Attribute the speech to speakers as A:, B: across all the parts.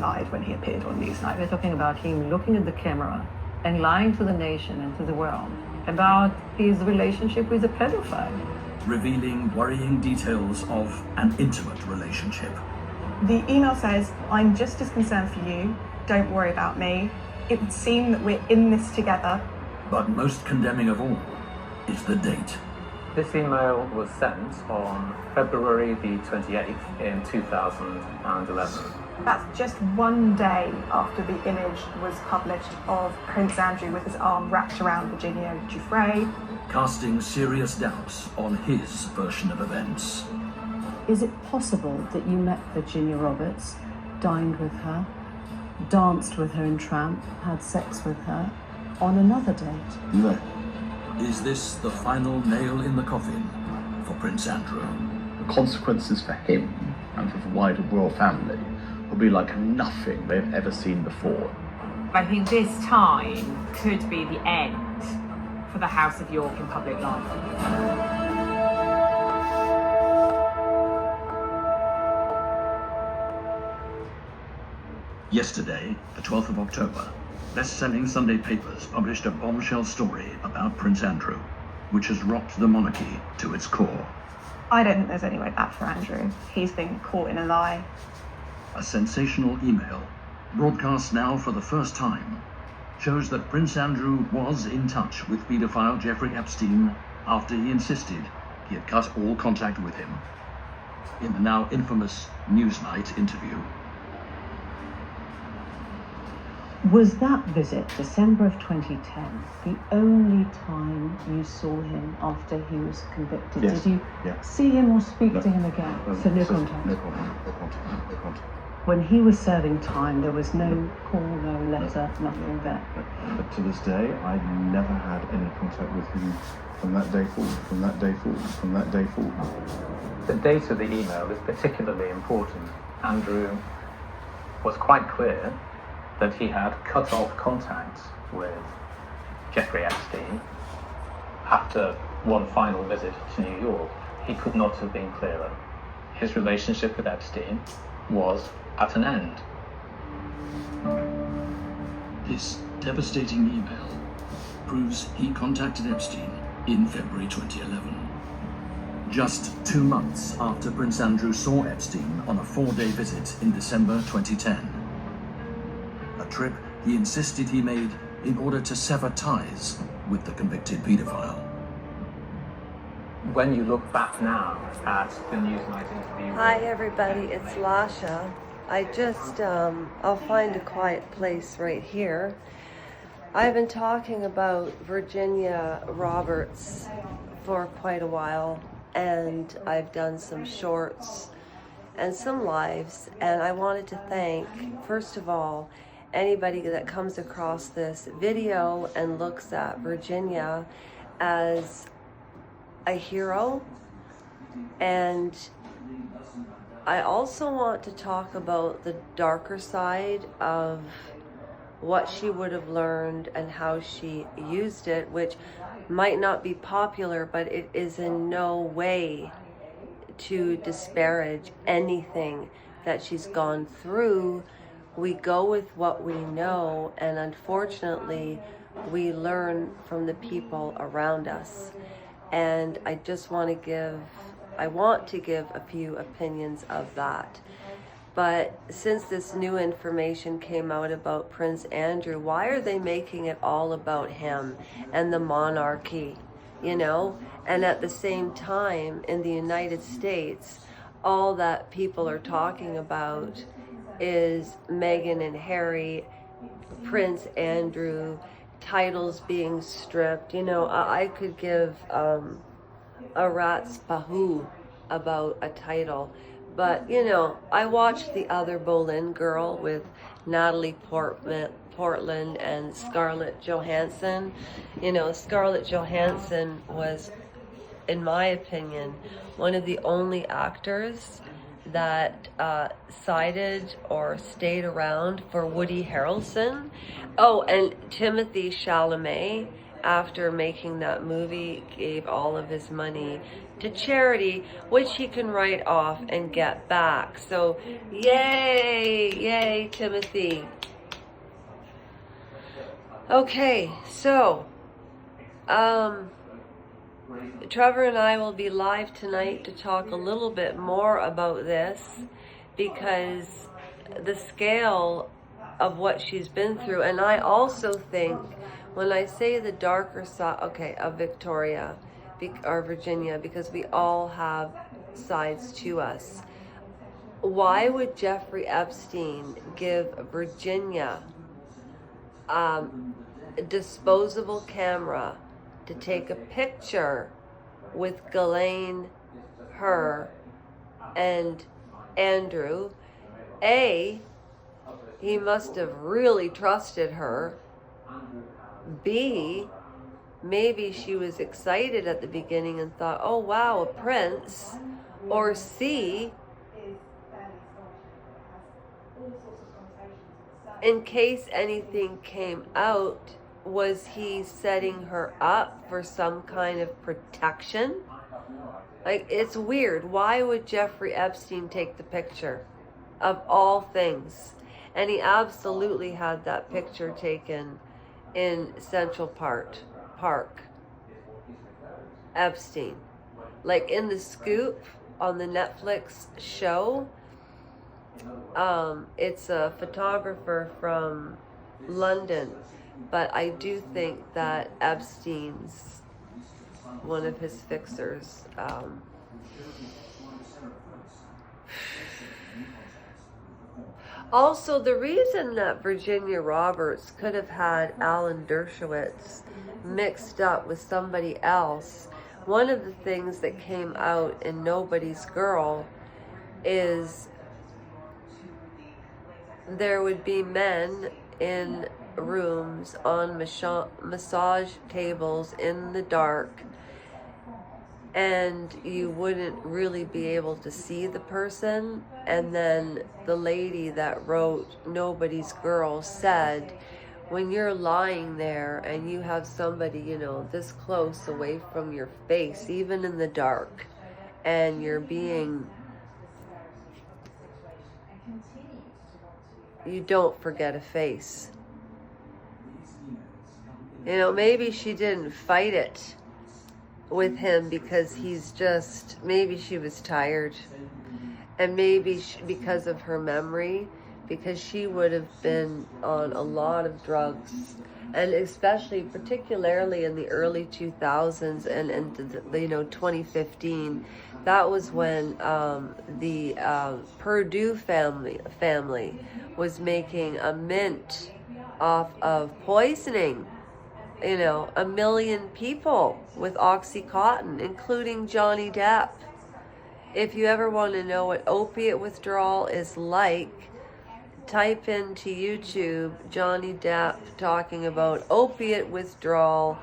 A: lied when he appeared on Newsnight. We're talking about him looking at the camera and lying to the nation and to the world about his relationship with a pedophile.
B: Revealing worrying details of an intimate relationship.
C: The email says, "I'm just as concerned for you, don't worry about me. It would seem that we're in this together."
B: But most condemning of all is the date.
D: This email was sent on February the 28th in 2011.
C: That's just one day after the image was published of Prince Andrew with his arm wrapped around Virginia Giuffre.
B: Casting serious doubts on his version of events.
E: Is it possible that you met Virginia Roberts, dined with her, danced with her in Tramp, had sex with her on another date?
F: No.
B: Is this the final nail in the coffin for Prince Andrew?
F: The consequences for him and for the wider royal family will be like nothing they've ever seen before.
G: I think this time could be the end for the House of York in public life.
B: Yesterday, the 12th of October, best-selling Sunday papers published a bombshell story about Prince Andrew, which has rocked the monarchy to its core.
C: I don't think there's any way back for Andrew. He's been caught in a lie.
B: A sensational email, broadcast now for the first time, shows that Prince Andrew was in touch with paedophile Jeffrey Epstein after he insisted he had cut all contact with him. In the now infamous Newsnight interview.
E: Was that visit, December of 2010, the only time you saw him after he was convicted?
F: Yes.
E: Did you see him or speak to him again? So no contact?
F: No contact.
E: When he was serving time, there was no call, no letter, nothing there.
F: But to this day, I never had any contact with him from that day forward.
D: The date of the email is particularly important. Andrew was quite clear that he had cut off contact with Jeffrey Epstein after one final visit to New York. He could not have been clearer. His relationship with Epstein was at an end.
B: This devastating email proves he contacted Epstein in February 2011. Just 2 months after Prince Andrew saw Epstein on a 4-day visit in December 2010. A trip he insisted he made in order to sever ties with the convicted paedophile.
D: When you look back now at the Newsnight interview...
H: Hi everybody, it's Lasha. I just, I'll find a quiet place right here. I've been talking about Virginia Roberts for quite a while, and I've done some shorts and some lives, and I wanted to thank, first of all, anybody that comes across this video and looks at Virginia as a hero. And I also want to talk about the darker side of what she would have learned and how she used it, which might not be popular, but it is in no way to disparage anything that she's gone through. We go with what we know, and unfortunately, we learn from the people around us. And I just want to give a few opinions of that. But since this new information came out about Prince Andrew, why are they making it all about him and the monarchy, you know? And at the same time, in the United States, all that people are talking about is Meghan and Harry, Prince Andrew, titles being stripped. You know, I could give a rat's pahoo about a title. But, you know, I watched The Other Boleyn Girl with Natalie Portman and Scarlett Johansson. You know, Scarlett Johansson was, in my opinion, one of the only actors that sided or stayed around for Woody Harrelson. Oh, and Timothy Chalamet after making that movie, gave all of his money to charity, which he can write off and get back. So, yay, Timothy. Okay, so, Trevor and I will be live tonight to talk a little bit more about this, because the scale of what she's been through, and I also think, when I say the darker side, of Victoria or Virginia, because we all have sides to us. Why would Jeffrey Epstein give Virginia a disposable camera to take a picture with Ghislaine, her, and Andrew? A, he must have really trusted her. B, maybe she was excited at the beginning and thought, oh wow, a prince. Or C, in case anything came out, was he setting her up for some kind of protection? Like, it's weird. Why would Jeffrey Epstein take the picture of all things? And he absolutely had that picture taken in Central Park. Epstein. Like in The Scoop on the Netflix show, it's a photographer from London, but I do think that Epstein's one of his fixers. Also, the reason that Virginia Roberts could have had Alan Dershowitz mixed up with somebody else, one of the things that came out in Nobody's Girl is there would be men in rooms on massage tables in the dark, and you wouldn't really be able to see the person. And then the lady that wrote Nobody's Girl said, when you're lying there and you have somebody, this close away from your face, even in the dark, and you're being, you don't forget a face. Maybe she didn't fight it with him because maybe she was tired, and maybe because of her memory, because she would have been on a lot of drugs, and particularly in the early 2000s and 2015. That was when the Purdue family was making a mint off of poisoning 1 million people with Oxycontin, including Johnny Depp. If you ever want to know what opiate withdrawal is like, type into YouTube Johnny Depp talking about opiate withdrawal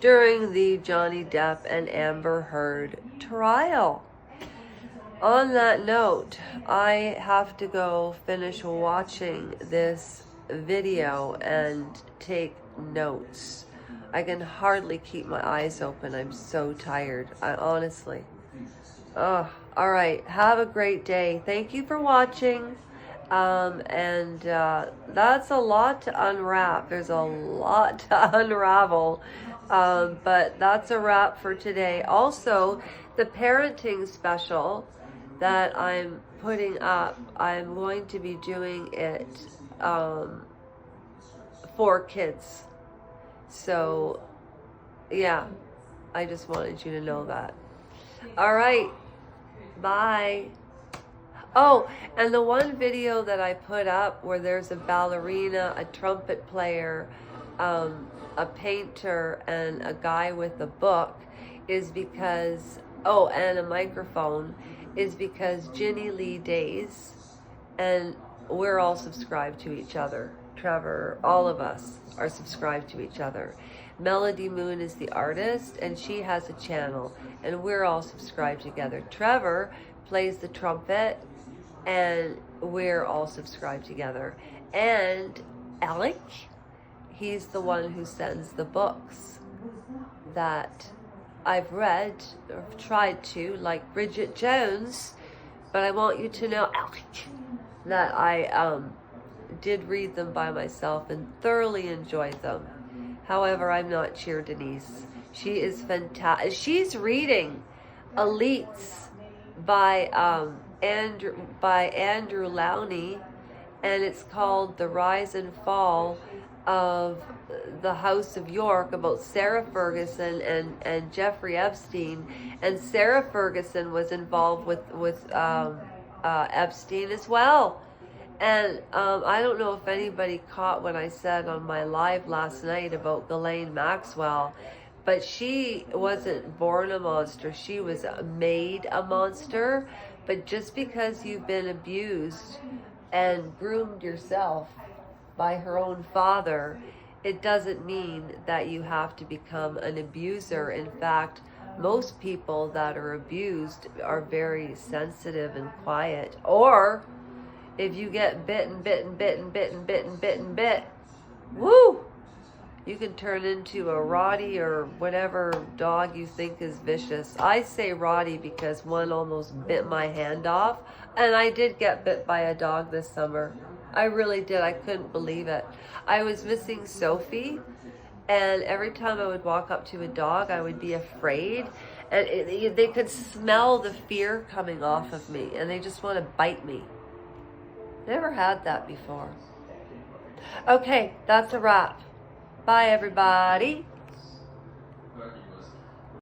H: during the Johnny Depp and Amber Heard trial. On that note, I have to go finish watching this video and take notes. I can hardly keep my eyes open. I'm so tired. Honestly. Oh, all right. Have a great day. Thank you for watching. That's a lot to unwrap. There's a lot to unravel. But that's a wrap for today. Also, the parenting special that I'm putting up, I'm going to be doing it for kids. So, yeah, I just wanted you to know that. All right, bye. Oh, and the one video that I put up where there's a ballerina, a trumpet player, a painter, and a guy with a book is because, and a microphone, is because Ginny Lee Days, and we're all subscribed to each other. Trevor, all of us are subscribed to each other. Melody Moon is the artist, and she has a channel, and we're all subscribed together. Trevor plays the trumpet, and we're all subscribed together. And Alec, he's the one who sends the books. that I've read or tried to, like Bridget Jones, but I want you to know that I did read them by myself and thoroughly enjoyed them. However, I'm not Cheer Denise. She is fantastic. She's reading Elites by Andrew Lowney, and it's called The Rise and Fall of the House of York, about Sarah Ferguson and Jeffrey Epstein. And Sarah Ferguson was involved with Epstein as well. And I don't know if anybody caught what I said on my live last night about Ghislaine Maxwell, but she wasn't born a monster. She was made a monster. But just because you've been abused and groomed yourself by her own father, it doesn't mean that you have to become an abuser. In fact, most people that are abused are very sensitive and quiet. Or if you get bit, woo, you can turn into a Roddy or whatever dog you think is vicious. I say Roddy because one almost bit my hand off, and I did get bit by a dog this summer. I really did. I couldn't believe it. I was missing Sophie, and every time I would walk up to a dog, I would be afraid, and they could smell the fear coming off of me, and they just want to bite me. Never had that before. Okay, that's a wrap. Bye, everybody.